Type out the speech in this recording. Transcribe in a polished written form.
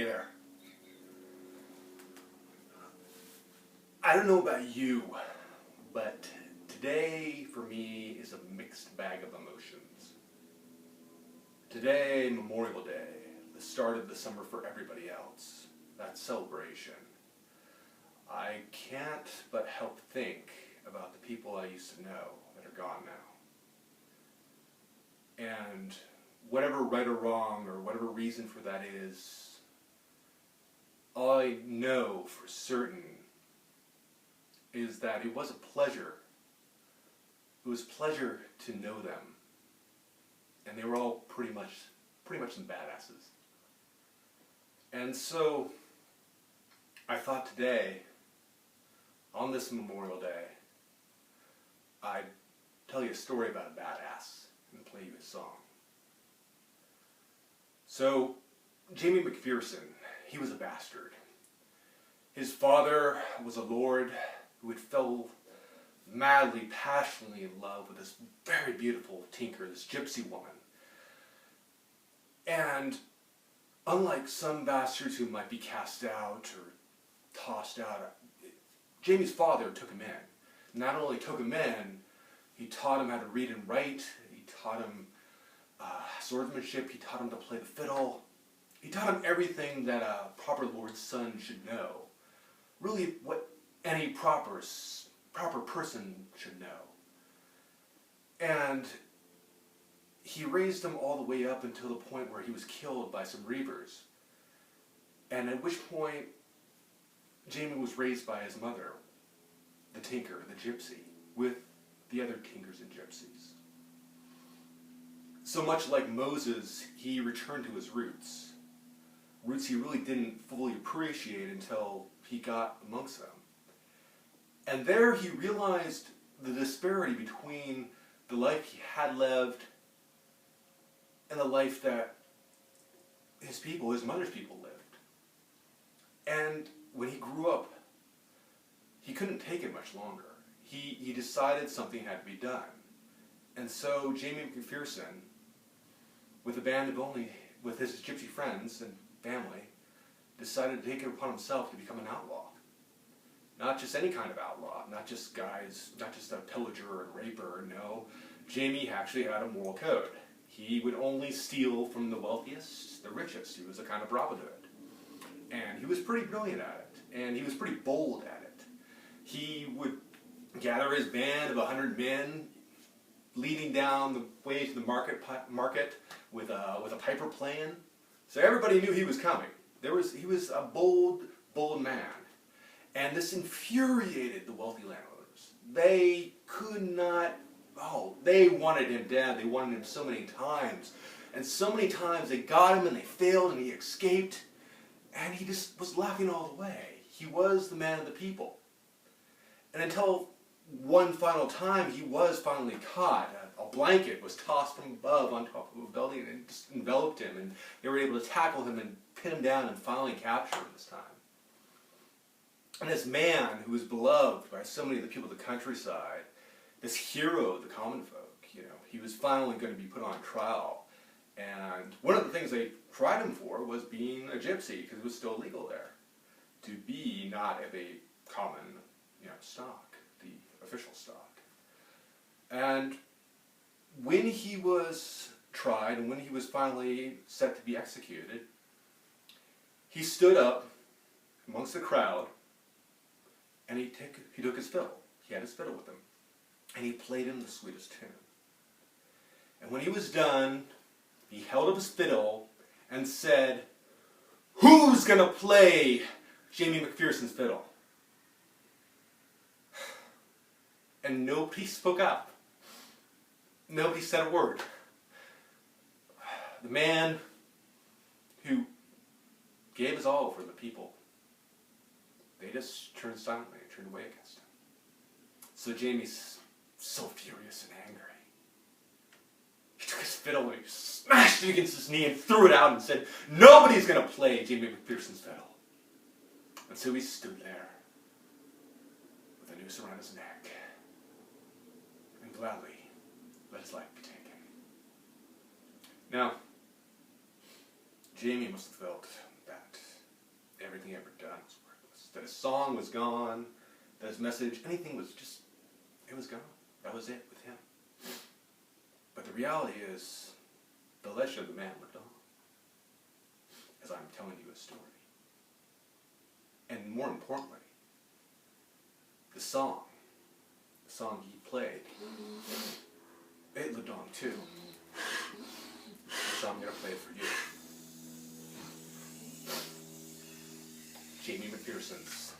Hey there. I don't know about you, but today for me is a mixed bag of emotions. Today, Memorial Day, the start of the summer for everybody else, that celebration. I can't but help think about the people I used to know that are gone now. And whatever right or wrong or whatever reason for that is, all I know for certain is that it was a pleasure. It was a pleasure to know them. And they were all pretty much some badasses. And so I thought today, on this Memorial Day, I'd tell you a story about a badass and play you a song. So, Jaime MacPherson, he was a bastard. His father was a lord who had fell madly, passionately in love with this very beautiful tinker, this gypsy woman. And unlike some bastards who might be cast out or tossed out, Jaime's father took him in. Not only took him in, he taught him how to read and write, he taught him swordsmanship, he taught him to play the fiddle, he taught him everything that a proper lord's son should know. Really what any proper person should know. And he raised him all the way up until the point where he was killed by some reavers. And at which point, Jaime was raised by his mother, the tinker, the gypsy, with the other tinkers and gypsies. So much like Moses, he returned to his roots. Roots he really didn't fully appreciate until he got amongst them. And there he realized the disparity between the life he had lived and the life that his people, his mother's people, lived. And when he grew up, he couldn't take it much longer. He decided something had to be done. And so Jaime MacPherson, with a band of with his gypsy friends and family, decided to take it upon himself to become an outlaw. Not just any kind of outlaw, not just a pillager and raper, no. Jaime actually had a moral code. He would only steal from the wealthiest, the richest. He was a kind of Robin Hood. And he was pretty brilliant at it, and he was pretty bold at it. He would gather his band of 100 men, leading down the way to the market with a piper playing. So everybody knew he was coming. He was a bold man. And this infuriated the wealthy landowners. They could not, they wanted him dead. They wanted him so many times. And so many times they got him and they failed and he escaped. And he just was laughing all the way. He was the man of the people. And until one final time he was finally caught. A blanket was tossed from above on top of a building and it just enveloped him. And they were able to tackle him and pin him down and finally capture him this time. And this man who was beloved by so many of the people of the countryside, this hero of the common folk, he was finally going to be put on trial. And one of the things they tried him for was being a gypsy, because it was still illegal there to be not of a common, stock, the official stock. And when he was tried and when he was finally set to be executed, he stood up amongst the crowd and he took his fiddle. He had his fiddle with him. And he played him the sweetest tune. And when he was done, he held up his fiddle and said, "Who's going to play Jaime MacPherson's fiddle?" And nobody spoke up. Nobody said a word. The man who gave his all for the people, they just turned silently and turned away against him. So Jaime's so furious and angry. He took his fiddle and he smashed it against his knee and threw it out and said, "Nobody's going to play Jaime MacPherson's fiddle." And so he stood there with a noose around his neck and gladly let his life be taken. Now, Jaime must have felt that everything he ever done was worthless. That his song was gone, that his message, anything was just, it was gone. That was it with him. But the reality is, the legend of the man lived on, as I'm telling you a story. And more importantly, the song he played, it lived on too. So I'm going to play it for you. Jaime MacPherson's